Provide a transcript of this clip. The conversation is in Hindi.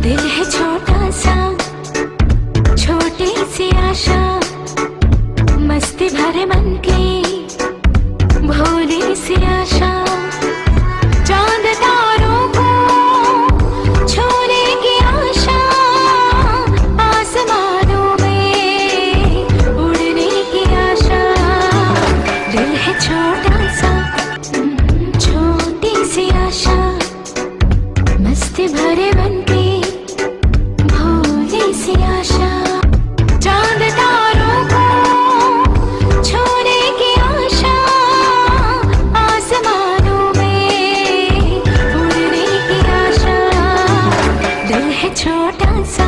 दिल है छोटा सा, छोटी सी आशा, मस्ती भरे मन की भोली सी आशा। चांद तारों को छूने की आशा, आसमानों में उड़ने की आशा। दिल है छोटा सा, छोटी सी आशा, मस्ती भरे मन की भोली सी आशा। चांद तारों को छूने की आशा, आसमानों में उड़ने की आशा। दिल है छोटा सा,